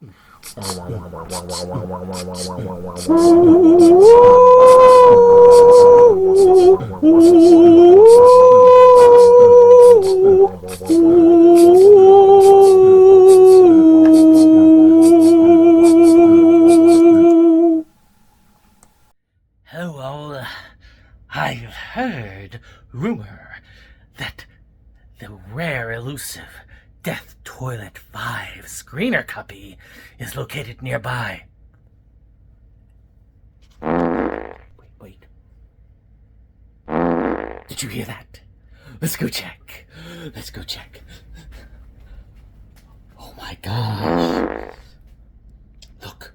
Well, I've heard rumor that the rare, elusive Death Toilet 5 screener copy is located nearby. Wait. Did you hear that? Let's go check. Oh my gosh. Look.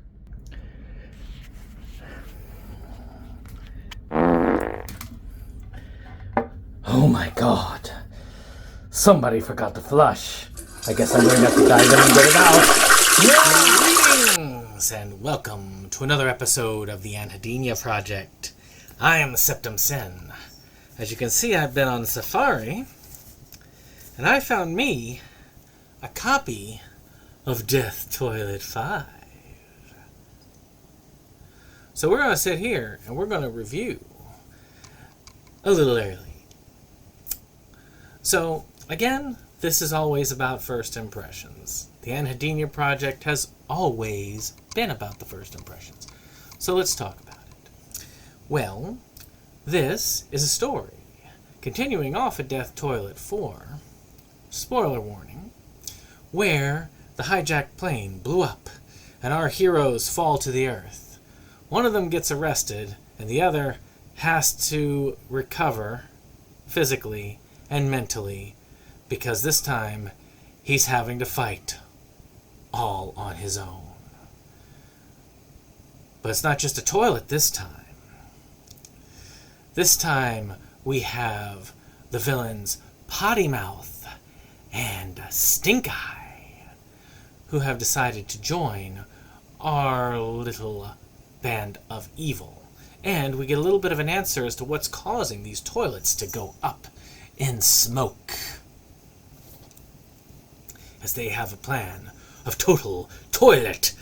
Oh my god. Somebody forgot to flush. I guess I'm going to have to dive in and get it out. Greetings and welcome to another episode of the Anhedenia Project. I am SeptumSin. As you can see, I've been on safari, and I found me a copy of Death Toilet 5. So we're going to sit here and we're going to review a little early. So, again, this is always about first impressions. The Anhedenia Project has always been about the first impressions. So let's talk about it. Well, this is a story continuing off of Death Toilet 4, spoiler warning, where the hijacked plane blew up and our heroes fall to the earth. One of them gets arrested and the other has to recover physically and mentally, because this time he's having to fight all on his own. But it's not just a toilet this time. This time we have the villains Potty Mouth and Stink Eye, who have decided to join our little band of evil. And we get a little bit of an answer as to what's causing these toilets to go up in smoke, as they have a plan of total toilet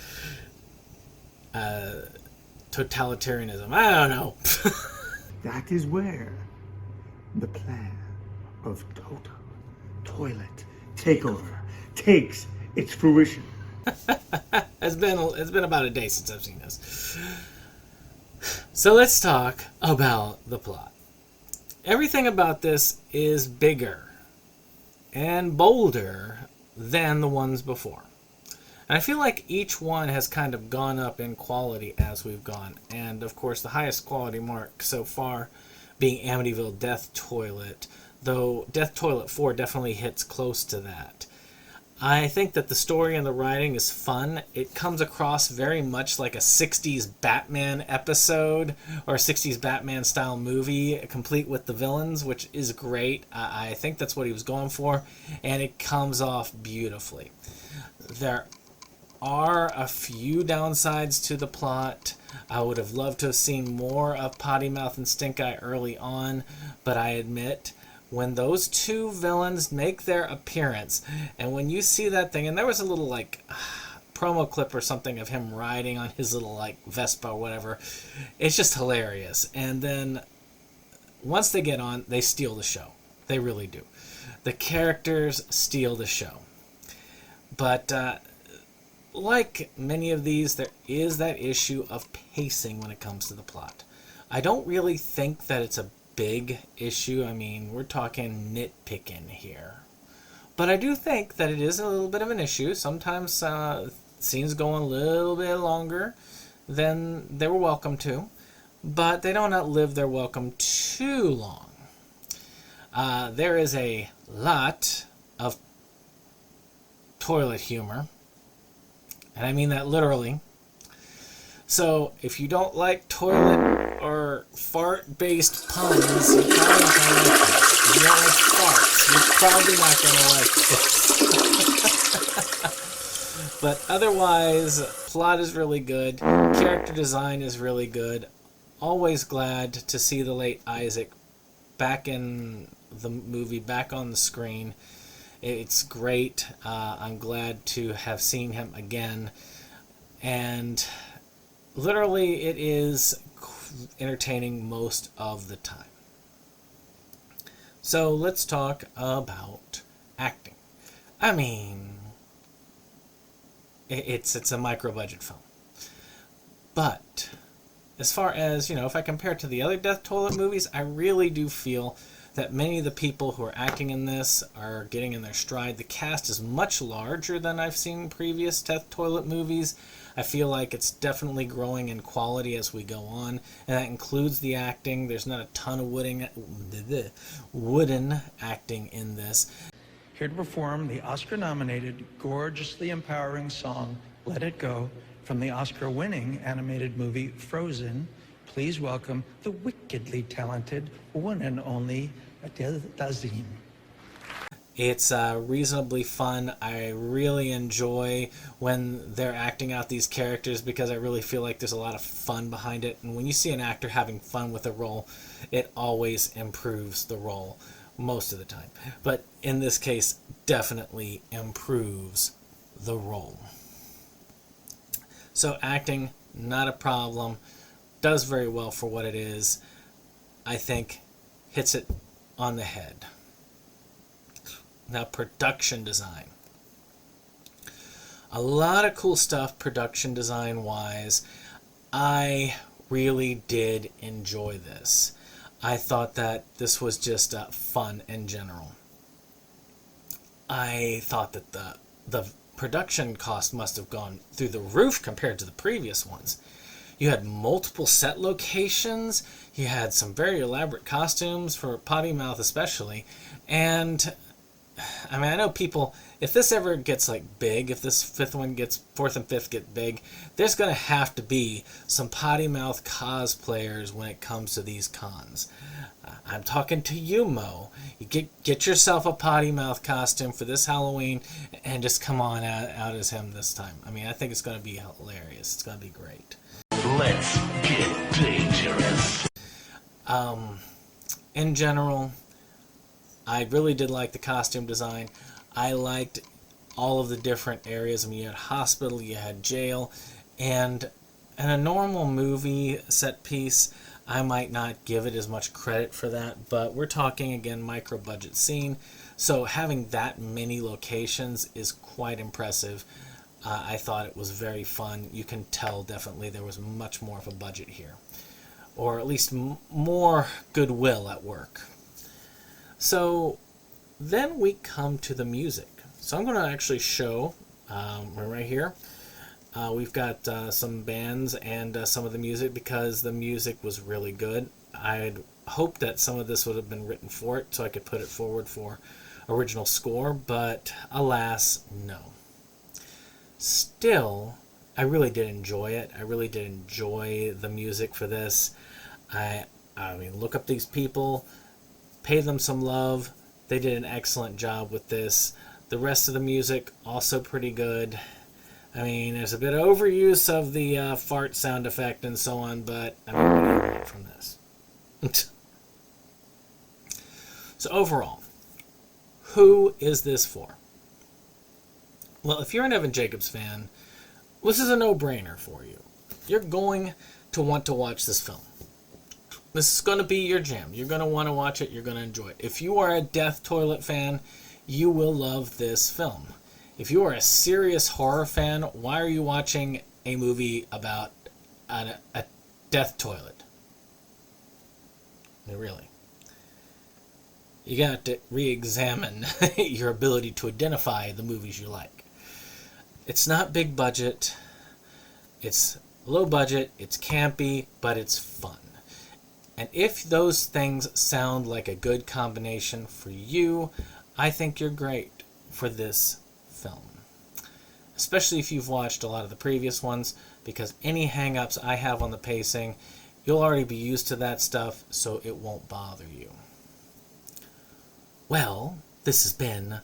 totalitarianism. I don't know. That is where the plan of total toilet takeover takes its fruition. It's been about a day since I've seen this. So let's talk about the plot. Everything about this is bigger and bolder than the ones before. And I feel like each one has kind of gone up in quality as we've gone. And, of course, the highest quality mark so far being Amityville Death Toilet, though Death Toilet 4 definitely hits close to that. I think that the story and the writing is fun. It comes across very much like a 60s Batman episode or a 60s Batman style movie, complete with the villains, which is great. I think that's what he was going for, and it comes off beautifully. There are a few downsides to the plot. I would have loved to have seen more of Potty Mouth and Stink Eye early on, but I admit, when those two villains make their appearance, and when you see that thing, and there was a little promo clip or something of him riding on his little Vespa or whatever, it's just hilarious. And then once they get on, they steal the show. They really do. The characters steal the show. But like many of these, there is that issue of pacing when it comes to the plot. I don't really think that it's a big issue. I mean, we're talking nitpicking here. But I do think that it is a little bit of an issue. Sometimes scenes go a little bit longer than they were welcome to, but they don't outlive their welcome too long. There is a lot of toilet humor, and I mean that literally. So if you don't like toilet or fart-based puns, you probably don't like it. If you don't like farts, you're probably not going to like this. But otherwise, plot is really good. Character design is really good. Always glad to see the late Isaac back in the movie, back on the screen. It's great. I'm glad to have seen him again. And literally, it is entertaining most of the time. So let's talk about acting. I mean, it's a micro-budget film. But as far as, if I compare it to the other Death Toilet movies, I really do feel that many of the people who are acting in this are getting in their stride. The cast is much larger than I've seen in previous Death Toilet movies. I feel like it's definitely growing in quality as we go on, and that includes the acting. There's not a ton of wooden acting in this. Here to perform the Oscar-nominated, gorgeously empowering song, Let It Go, from the Oscar-winning animated movie Frozen, please welcome the wickedly talented one and only Adele Dazeem. It's reasonably fun. I really enjoy when they're acting out these characters because I really feel like there's a lot of fun behind it. And when you see an actor having fun with a role, it always improves the role most of the time. But in this case, definitely improves the role. So acting, not a problem. Does very well for what it is. I think hits it on the head. Now, production design. A lot of cool stuff production design wise. I really did enjoy this. I thought that this was just fun in general. I thought that the production cost must have gone through the roof compared to the previous ones. You had multiple set locations. You had some very elaborate costumes for Potty Mouth especially. And I mean, I know people, if this ever gets big, if this fourth and fifth get big, there's going to have to be some Potty Mouth cosplayers when it comes to these cons. I'm talking to you, Mo. You get yourself a Potty Mouth costume for this Halloween and just come on out as him this time. I mean, I think it's going to be hilarious. It's going to be great. Let's get dangerous. In general, I really did like the costume design. I liked all of the different areas. I mean, you had hospital, you had jail, and in a normal movie set piece, I might not give it as much credit for that, but we're talking, again, micro-budget scene, so having that many locations is quite impressive. I thought it was very fun. You can tell definitely there was much more of a budget here, or at least more goodwill at work. So then we come to the music. So I'm going to actually show right here. We've got some bands and some of the music because the music was really good. I'd hoped that some of this would have been written for it so I could put it forward for original score, but alas, no. Still, I really did enjoy it. I really did enjoy the music for this. I mean, look up these people, pay them some love. They did an excellent job with this. The rest of the music, also pretty good. I mean, there's a bit of overuse of the fart sound effect and so on, but I mean, what do you want from this? So overall, who is this for? Well, if you're an Evan Jacobs fan, this is a no-brainer for you. You're going to want to watch this film. This is going to be your jam. You're going to want to watch it. You're going to enjoy it. If you are a Death Toilet fan, you will love this film. If you are a serious horror fan, why are you watching a movie about a death toilet? I mean, really. You got to re-examine your ability to identify the movies you like. It's not big budget. It's low budget. It's campy, but it's fun. And if those things sound like a good combination for you, I think you're great for this film. Especially if you've watched a lot of the previous ones, because any hang-ups I have on the pacing, you'll already be used to that stuff, so it won't bother you. Well, this has been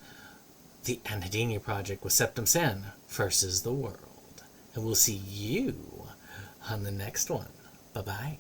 the Anhedenia Project with SeptumSin versus the world. And we'll see you on the next one. Bye-bye.